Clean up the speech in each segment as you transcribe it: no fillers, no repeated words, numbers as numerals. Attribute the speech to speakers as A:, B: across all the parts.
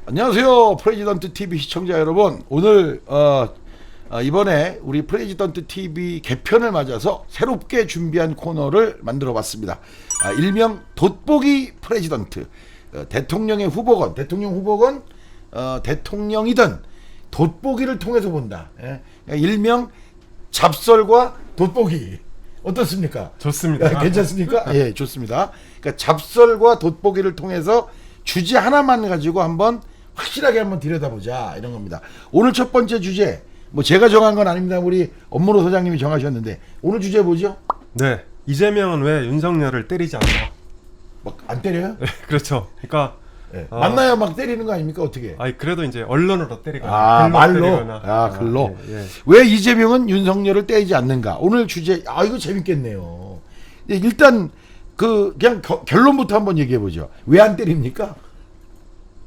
A: 안녕하세요, 프레지던트 TV 시청자 여러분. 오늘 이번에 우리 프레지던트 TV 개편을 맞아서 새롭게 준비한 코너를 만들어봤습니다. 일명 돋보기 프레지던트. 대통령 후보건 대통령이든 돋보기를 통해서 본다. 일명 잡설과 돋보기. 어떻습니까?
B: 좋습니다.
A: 괜찮습니까? 예, 좋습니다. 그러니까 잡설과 돋보기를 통해서 주제 하나만 가지고 한번 확실하게 한번 들여다보자 이런 겁니다. 오늘 첫 번째 주제 뭐 제가 정한 건 아닙니다. 우리 엄문호 소장님이 정하셨는데 오늘 주제 뭐죠?
B: 네, 이재명은 왜 윤석열을 때리지 않나?
A: 막 안 때려요?
B: 네, 그렇죠. 그러니까
A: 네. 만나야 막 때리는 거 아닙니까? 어떻게?
B: 아니 그래도 이제 언론으로 때리거나,
A: 말로.
B: 때리거나.
A: 글로.
B: 예.
A: 왜 이재명은 윤석열을 때리지 않는가? 오늘 주제 이거 재밌겠네요. 일단 그냥 결론부터 한번 얘기해 보죠. 왜 안 때립니까?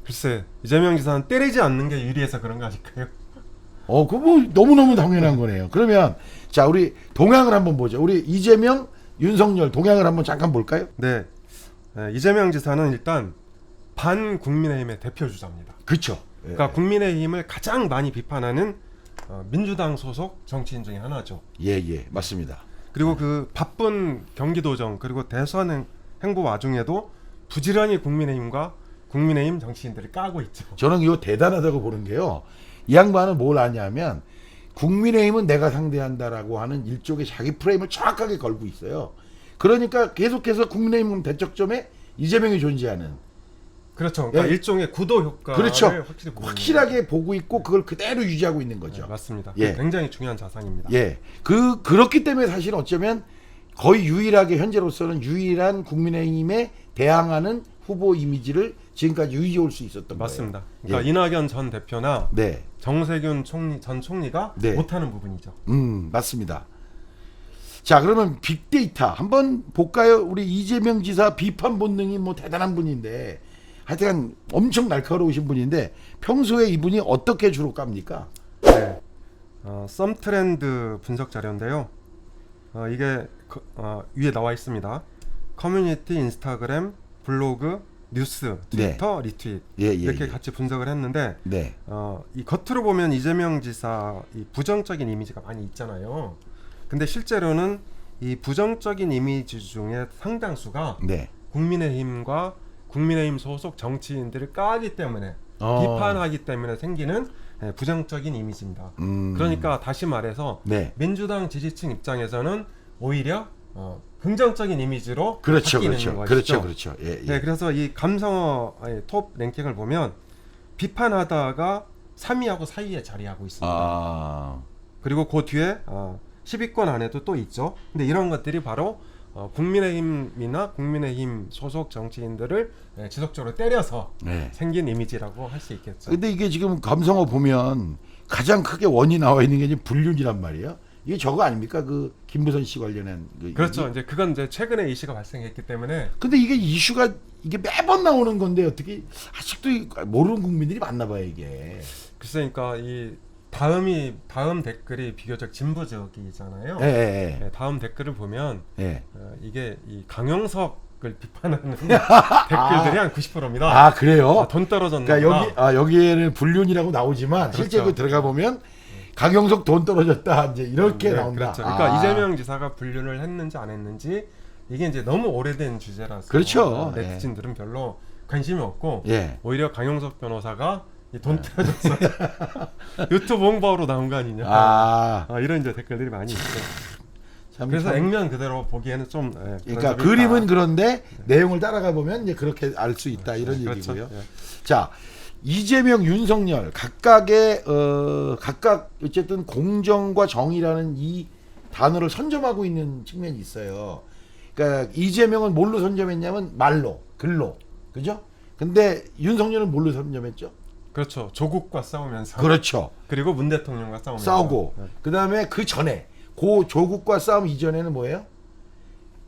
B: 글쎄, 이재명 지사는 때리지 않는 게 유리해서 그런 거 아닐까요?
A: 그거 뭐 너무너무 당연한 거네요. 그러면 자, 우리 동향을 한번 보죠. 우리 이재명, 윤석열 동향을 한번 잠깐 볼까요?
B: 네, 이재명 지사는 일단 반 국민의힘의 대표 주자입니다.
A: 그렇죠.
B: 그러니까 국민의힘을 가장 많이 비판하는 민주당 소속 정치인 중에 하나죠.
A: 예, 맞습니다.
B: 그리고 그 바쁜 경기도정 그리고 대선 행보 와중에도 부지런히 국민의힘 정치인들을 까고 있죠.
A: 저는 이거 대단하다고 보는 게요. 이 양반은 뭘 아냐면 국민의힘은 내가 상대한다라고 하는 일종의 자기 프레임을 정확하게 걸고 있어요. 그러니까 계속해서 국민의힘 대척점에 이재명이 존재하는.
B: 그렇죠. 그러니까
A: 예.
B: 일종의 구도 효과를
A: 그렇죠.
B: 확실히
A: 보고 있고 그걸 그대로 유지하고 있는 거죠.
B: 네, 맞습니다.
A: 예.
B: 굉장히 중요한 자산입니다.
A: 예. 그렇기 때문에 사실 어쩌면 거의 유일하게 현재로서는 유일한 국민의힘에 대항하는 후보 이미지를 지금까지 유지해 올 수 있었던
B: 맞습니다.
A: 거예요.
B: 그러니까 이낙연 전 대표나
A: 네.
B: 정세균 전 총리가
A: 네.
B: 못하는 부분이죠.
A: 맞습니다. 자, 그러면 빅데이터 한번 볼까요? 우리 이재명 지사 비판 본능이 뭐 대단한 분인데 하여튼 엄청 날카로우신 분인데 평소에 이분이 어떻게 주로 깝니까?
B: 네. 썸트렌드 분석 자료인데요. 이게 위에 나와 있습니다. 커뮤니티, 인스타그램, 블로그, 뉴스, 트위터, 리트윗 이렇게 같이 분석을 했는데
A: 네.
B: 이 겉으로 보면 이재명 지사 이 부정적인 이미지가 많이 있잖아요. 근데 실제로는 이 부정적인 이미지 중에 상당수가
A: 네.
B: 국민의힘과 국민의힘 소속 정치인들을 까기 때문에 비판하기 때문에 생기는 부정적인 이미지입니다. 그러니까 다시 말해서
A: 네.
B: 민주당 지지층 입장에서는 오히려 긍정적인 이미지로
A: 그렇죠.
B: 바뀌는 것이죠.
A: 그렇죠. 예.
B: 네, 그래서 이 감성어 톱 랭킹을 보면 비판하다가 3위하고 4위에 자리하고 있습니다. 그리고 그 뒤에 10위권 안에도 또 있죠. 근데 이런 것들이 바로 국민의힘이나 국민의힘 소속 정치인들을 지속적으로 때려서 생긴 이미지라고 할 수 있겠죠.
A: 근데 이게 지금 감성어 보면 가장 크게 원이 나와 있는 게 이제 불륜이란 말이에요. 이게 저거 아닙니까? 그 김무선 씨 관련한
B: 그렇죠. 이제 그건 이제 최근에 이슈가 발생했기 때문에.
A: 근데 이게 이슈가 이게 매번 나오는 건데 어떻게 아직도 모르는 국민들이 많나 봐요, 이게.
B: 글쎄, 그러니까 이 다음 댓글이 비교적 진보적이잖아요.
A: 예.
B: 다음 댓글을 보면
A: 예.
B: 이게 이 강용석을 비판하는 댓글들이 한 90%입니다.
A: 그래요?
B: 돈 떨어졌나?
A: 그러니까 여기에는 불륜이라고 나오지만
B: 그렇죠.
A: 실제 들어가 보면 강용석 돈 떨어졌다 이제 이렇게 나온다.
B: 그렇죠. 그러니까 이재명 지사가 불륜을 했는지 안 했는지 이게 이제 너무 오래된 주제라서
A: 그렇죠.
B: 네티즌들은 별로 관심이 없고
A: 예.
B: 오히려 강용석 변호사가 돈 떨어졌어 유튜브 홍보로 나온 거 아니냐 이런 이제 댓글들이 많이 있어요. 그래서 액면 그대로 보기에는 좀
A: 그러니까 그림은 그런데 내용을 따라가 보면 이제 그렇게 알 수 있다 이런
B: 그렇죠.
A: 얘기고요. 자, 이재명, 윤석열 각각 어쨌든 공정과 정의라는 이 단어를 선점하고 있는 측면이 있어요. 그러니까 이재명은 뭘로 선점했냐면 말로, 글로, 그죠? 근데 윤석열은 뭘로 선점했죠?
B: 그렇죠. 조국과 싸우면서.
A: 그렇죠.
B: 그리고 문 대통령과
A: 싸우고. 그다음에 그 전에 고 조국과 싸움 이전에는 뭐예요?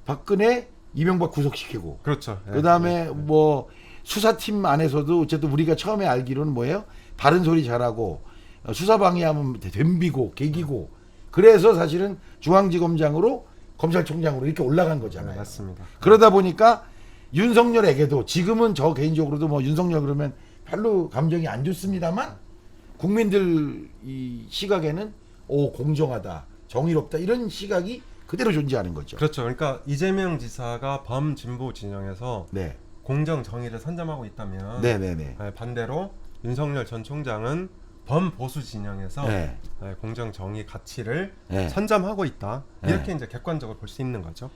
A: 박근혜, 이명박 구속시키고.
B: 그렇죠.
A: 그다음에 뭐 수사팀 안에서도 어쨌든 우리가 처음에 알기로는 뭐예요? 바른 소리 잘하고 수사 방해하면 덤비고 개기고. 그래서 사실은 중앙지검장으로 검찰총장으로 이렇게 올라간 거잖아요.
B: 맞습니다.
A: 그러다 보니까 윤석열에게도 지금은 저 개인적으로도 뭐 윤석열 그러면 별로 감정이 안 좋습니다만 국민들 이 시각에는 공정하다, 정의롭다 이런 시각이 그대로 존재하는 거죠.
B: 그렇죠. 그러니까 이재명 지사가 범진보 진영에서
A: 네,
B: 공정 정의를 선점하고 있다면
A: 네, 네, 네.
B: 반대로 윤석열 전 총장은 범보수 진영에서
A: 네.
B: 공정 정의 가치를
A: 네.
B: 선점하고 있다. 이렇게
A: 네.
B: 이제 객관적으로 볼 수 있는 거죠.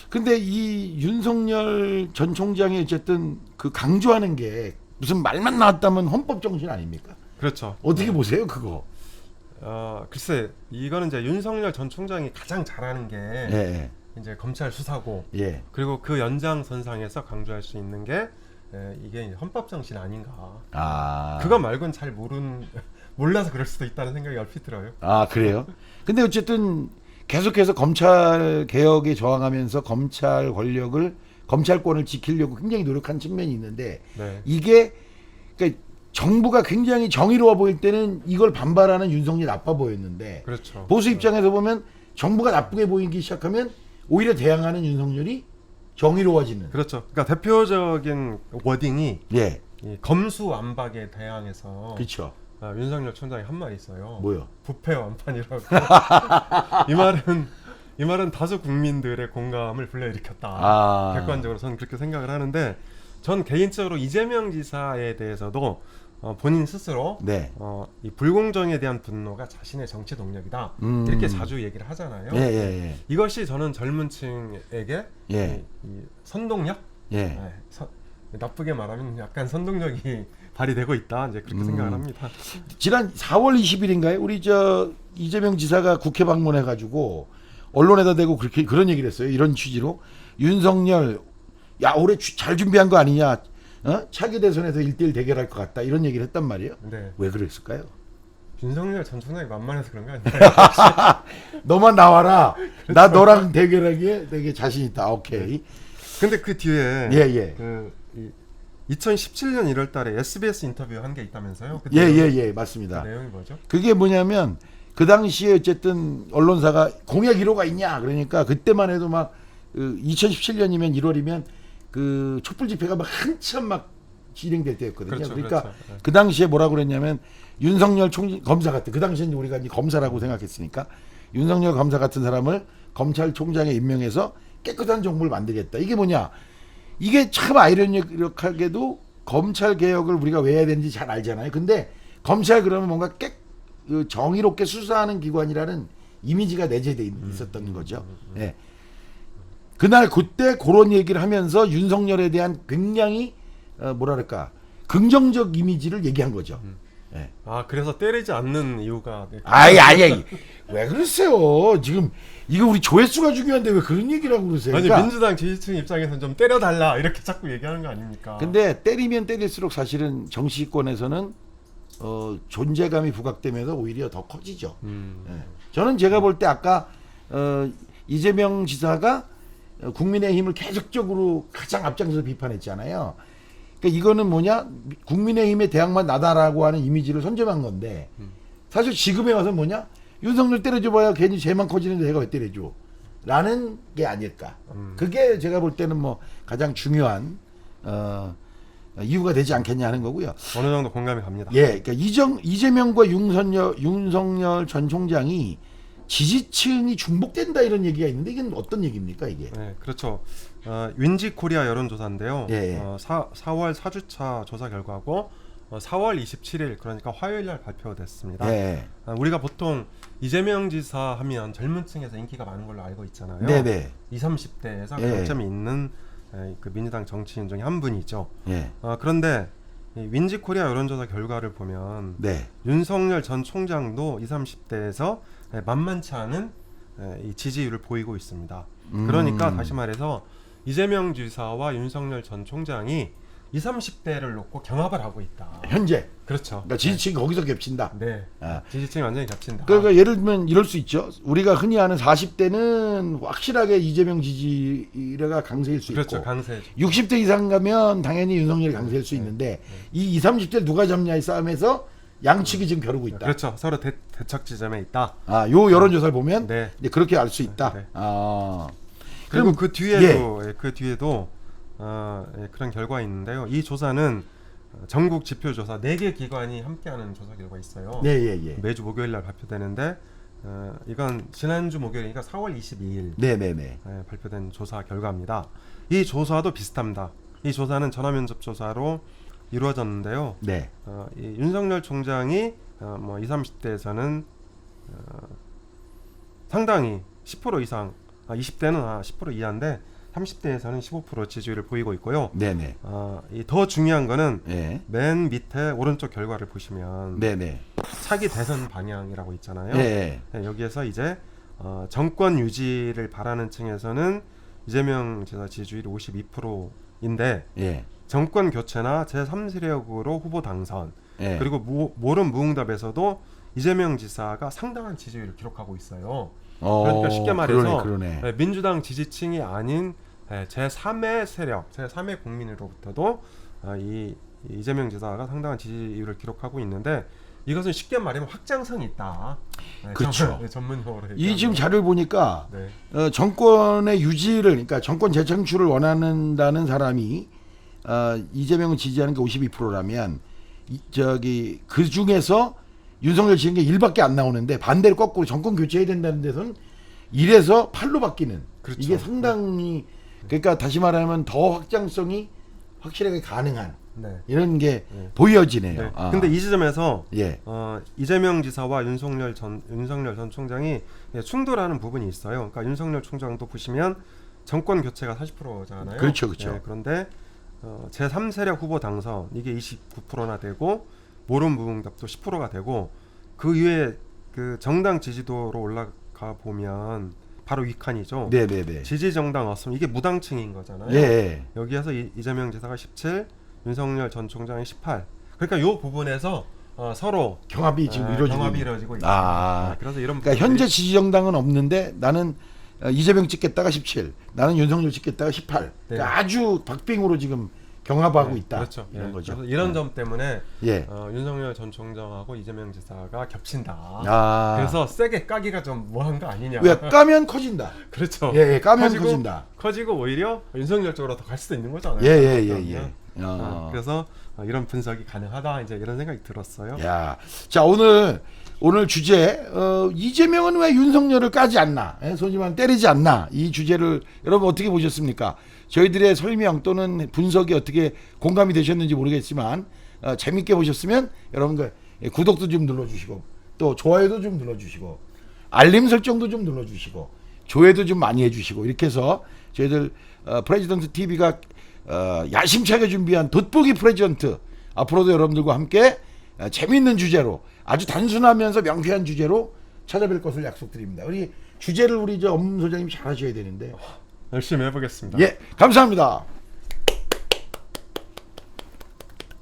A: 근데 이 윤석열 전 총장이 어쨌든 그 강조하는 게 무슨 말만 나왔다면 헌법 정신 아닙니까?
B: 그렇죠.
A: 어떻게 보세요, 그거?
B: 글쎄 이거는 이제 윤석열 전 총장이 가장 잘하는 게
A: 예,
B: 이제 검찰 수사고
A: 예.
B: 그리고 그 연장선상에서 강조할 수 있는 게 이게 이제 헌법 정신 아닌가.
A: 아,
B: 그거 말고는 잘 몰라서 그럴 수도 있다는 생각이 얼핏 들어요.
A: 아 그래요? 근데 어쨌든 계속해서 검찰 개혁에 저항하면서 검찰 권력을 검찰권을 지키려고 굉장히 노력한 측면이 있는데
B: 네.
A: 이게 그러니까 정부가 굉장히 정의로워 보일 때는 이걸 반발하는 윤석열이 나빠 보였는데
B: 그렇죠.
A: 보수 입장에서 보면 정부가 나쁘게 보이기 시작하면 오히려 대항하는 윤석열이 정의로워지는.
B: 그렇죠. 그러니까 대표적인 워딩이
A: 예,
B: 이 검수완박에 대항해서
A: 그렇죠.
B: 윤석열 총장이 한 말이 있어요.
A: 뭐요?
B: 부패완판이라고. 이 말은 다수 국민들의 공감을 불러일으켰다.
A: 아.
B: 객관적으로 저는 그렇게 생각을 하는데 전 개인적으로 이재명 지사에 대해서도 본인 스스로
A: 네.
B: 이 불공정에 대한 분노가 자신의 정치 동력이다. 이렇게 자주 얘기를 하잖아요.
A: 예, 예, 예.
B: 이것이 저는 젊은 층에게
A: 예.
B: 이 선동력?
A: 예.
B: 나쁘게 말하면 약간 선동력이 발휘되고 있다. 이제 그렇게 생각을 합니다.
A: 지난 4월 20일인가요? 우리 저 이재명 지사가 국회 방문해 가지고 언론에다 대고 그렇게 그런 얘기를 했어요. 이런 취지로 윤석열 야 올해 잘 준비한 거 아니냐? 차기 대선에서 1대1 대결할 것 같다. 이런 얘기를 했단 말이에요.
B: 네.
A: 왜 그랬을까요?
B: 윤석열 전 총장이 만만해서 그런 거 아니에요?
A: 너만 나와라. 나 너랑 대결하기에 되게 자신 있다. 오케이.
B: 근데 그 뒤에
A: 예, 예.
B: 2017년 1월달에 SBS 인터뷰 한 게 있다면서요? 그
A: 예,
B: 내용이-
A: 예, 예. 맞습니다.
B: 그 내용이 뭐죠?
A: 그게 뭐냐면 그 당시에 어쨌든 언론사가 공약 1호가 있냐 그러니까 그때만 해도 막 2017년이면 1월이면 그 촛불 집회가 막 한참 막 진행될 때였거든요.
B: 그렇죠,
A: 그러니까
B: 그렇죠. 네.
A: 그 당시에 뭐라고 그랬냐면 윤석열 검사 같은 그 당시엔 우리가 이제 검사라고 생각했으니까 윤석열 검사 같은 사람을 검찰총장에 임명해서 깨끗한 정부를 만들겠다. 이게 뭐냐? 이게 참 아이러니하게도 검찰 개혁을 우리가 왜 해야 되는지 잘 알잖아요. 근데 검찰 그러면 뭔가 정의롭게 수사하는 기관이라는 이미지가 내재돼 있었던 거죠. 예. 그날 그때 그런 얘기를 하면서 윤석열에 대한 굉장히 뭐랄까 긍정적 이미지를 얘기한 거죠. 예.
B: 그래서 때리지 않는 이유가
A: 아니 왜 그러세요? 지금 이거 우리 조회수가 중요한데 왜 그런 얘기를 하고 그러세요?
B: 아니
A: 그러니까
B: 민주당 지지층 입장에서는 좀 때려달라 이렇게 자꾸 얘기하는 거 아닙니까?
A: 근데 때리면 때릴수록 사실은 정치권에서는 존재감이 부각되면서 오히려 더 커지죠. 예. 저는 제가 볼 때 아까 이재명 지사가 국민의힘을 계속적으로 가장 앞장서서 비판했잖아요. 그러니까 이거는 뭐냐? 국민의힘의 대항만 나다라고 하는 이미지를 선점한 건데 사실 지금에 와서 뭐냐? 윤석열 때려줘봐야 괜히 죄만 커지는데 내가 왜 때려줘? 라는 게 아닐까. 그게 제가 볼 때는 뭐 가장 중요한 이유가 되지 않겠냐 하는 거고요.
B: 어느 정도 공감이 갑니다.
A: 예, 그러니까 이재명과 윤석열 전 총장이 지지층이 중복된다 이런 얘기가 있는데 이건 어떤 얘기입니까 이게?
B: 네, 그렇죠. 윈지 코리아 여론조사인데요.
A: 예.
B: 4월 4주차 조사 결과고 4월 27일 그러니까 화요일 날 발표됐습니다.
A: 예.
B: 우리가 보통 이재명 지사 하면 젊은 층에서 인기가 많은 걸로 알고 있잖아요.
A: 네네.
B: 20, 30대에서
A: 예.
B: 강점이 있는 그 민주당 정치인 중에 한 분이죠.
A: 예.
B: 그런데 이 윈지 코리아 여론조사 결과를 보면
A: 네.
B: 윤석열 전 총장도 20, 30대에서 만만치 않은 이 지지율을 보이고 있습니다. 그러니까 다시 말해서 이재명 지사와 윤석열 전 총장이 20, 30대를 놓고 경합을 하고 있다.
A: 현재.
B: 그렇죠.
A: 그러니까 지지층이 거기서 겹친다.
B: 네.
A: 아.
B: 지지층이 완전히 겹친다.
A: 그러니까 예를 들면 이럴 수 있죠. 우리가 흔히 아는 40대는 확실하게 이재명 지지가 강세일 수
B: 그렇죠.
A: 있고
B: 강세.
A: 60대 이상 가면 당연히 윤석열이 강세일 수 있는데 이 20, 30대를 누가 잡냐의 싸움에서 양측이 지금 겨루고 있다.
B: 그렇죠. 서로 대척 지점에 있다.
A: 요 여론조사를 보면
B: 네.
A: 이제 그렇게 알 수 있다.
B: 네.
A: 그럼
B: 그리고 그 뒤에도 그런 결과 있는데요. 이 조사는 전국 지표 조사 4개 기관이 함께하는 조사 결과 있어요.
A: 네, 예, 예.
B: 매주 목요일 날 발표되는데 이건 지난주 목요일이니까 4월 22일
A: 네, 네, 네.
B: 발표된 조사 결과입니다. 이 조사도 비슷합니다. 이 조사는 전화 면접 조사로 이루어졌는데요.
A: 네.
B: 이 윤석열 총장이 뭐 20, 30대에서는 상당히 10% 이상, 20대는 10% 이하인데 30대에서는 15% 지지율을 보이고 있고요.
A: 네, 네.
B: 이 더 중요한 거는
A: 예.
B: 맨 밑에 오른쪽 결과를 보시면
A: 네, 네.
B: 차기 대선 방향이라고 있잖아요.
A: 예.
B: 네, 여기에서 이제 정권 유지를 바라는 층에서는 이재명 지사 지지율이 52%인데
A: 예.
B: 정권 교체나 제3세력으로 후보 당선
A: 예.
B: 그리고 모름 무응답에서도 이재명 지사가 상당한 지지율을 기록하고 있어요. 그러니까 쉽게 말해서
A: 그러네.
B: 민주당 지지층이 아닌 제3의 세력, 제3의 국민으로부터도 이 이재명 지사가 상당한 지지율을 기록하고 있는데 이것은 쉽게 말하면 확장성이 있다.
A: 그렇죠.
B: 전문용어로
A: 이 지금 자료를 보니까
B: 네.
A: 정권의 유지를, 그러니까 정권 재창출을 원한다는 사람이 이재명을 지지하는 게 52%라면 그 중에서 윤석열 지지하는 게 1밖에 안 나오는데 반대로 거꾸로 정권 교체해야 된다는 데서는 1에서 8로 바뀌는.
B: 그렇죠.
A: 이게 상당히 그러니까 다시 말하면 더 확장성이 확실하게 가능한
B: 네.
A: 이런 게 보여지네요.
B: 네. 근데 이 지점에서
A: 예.
B: 이재명 지사와 윤석열 전 총장이 충돌하는 부분이 있어요. 그러니까 윤석열 총장도 보시면 정권 교체가 40%잖아요.
A: 그렇죠, 그렇죠.
B: 네, 그런데 제3세력 후보 당선 이게 29%나 되고 모름 무응답도 10%가 되고 그 이외에 그 정당 지지도로 올라가 보면 바로 윗칸이죠.
A: 네네네.
B: 지지 정당 없음 이게 무당층인 거잖아요.
A: 예.
B: 여기에서 이재명 지사가 17, 윤석열 전 총장이 18. 그러니까 요 부분에서 서로
A: 경합이 지금 이루어지고
B: 경합이
A: 있는.
B: 이루어지고 있다. 그래서 이런
A: 그러니까 현재 지지 정당은 없는데 나는 이재명 찍겠다가 17, 나는 윤석열 찍겠다가 18.
B: 네.
A: 그러니까 아주 박빙으로 지금 경합하고 있다.
B: 그렇죠.
A: 이런 거죠.
B: 그래서 이런 점 때문에
A: 예.
B: 윤석열 전 총장하고 이재명 지사가 겹친다.
A: 그래서
B: 그래서 세게 까기가 좀 뭐한 거 아니냐.
A: 왜 까면 커진다.
B: 그렇죠.
A: 예, 까면 커진다.
B: 커지고 오히려 윤석열 쪽으로 더 갈 수도 있는 거잖아요.
A: 예.
B: 그래서 이런 분석이 가능하다. 이제 이런 생각이 들었어요.
A: 야, 자 오늘 주제 이재명은 왜 윤석열을 까지 않나, 소지만 때리지 않나, 이 주제를 여러분 어떻게 보셨습니까? 저희들의 설명 또는 분석이 어떻게 공감이 되셨는지 모르겠지만 재밌게 보셨으면 여러분 구독도 좀 눌러주시고 또 좋아요도 좀 눌러주시고 알림 설정도 좀 눌러주시고 조회도 좀 많이 해주시고 이렇게 해서 저희들 프레지던트 TV가 야심차게 준비한 돋보기 프레지던트 앞으로도 여러분들과 함께 재밌는 주제로 아주 단순하면서 명쾌한 주제로 찾아뵐 것을 약속드립니다. 우리 주제를 우리 엄 소장님이 잘 하셔야 되는데
B: 열심히 해보겠습니다.
A: 예, 감사합니다.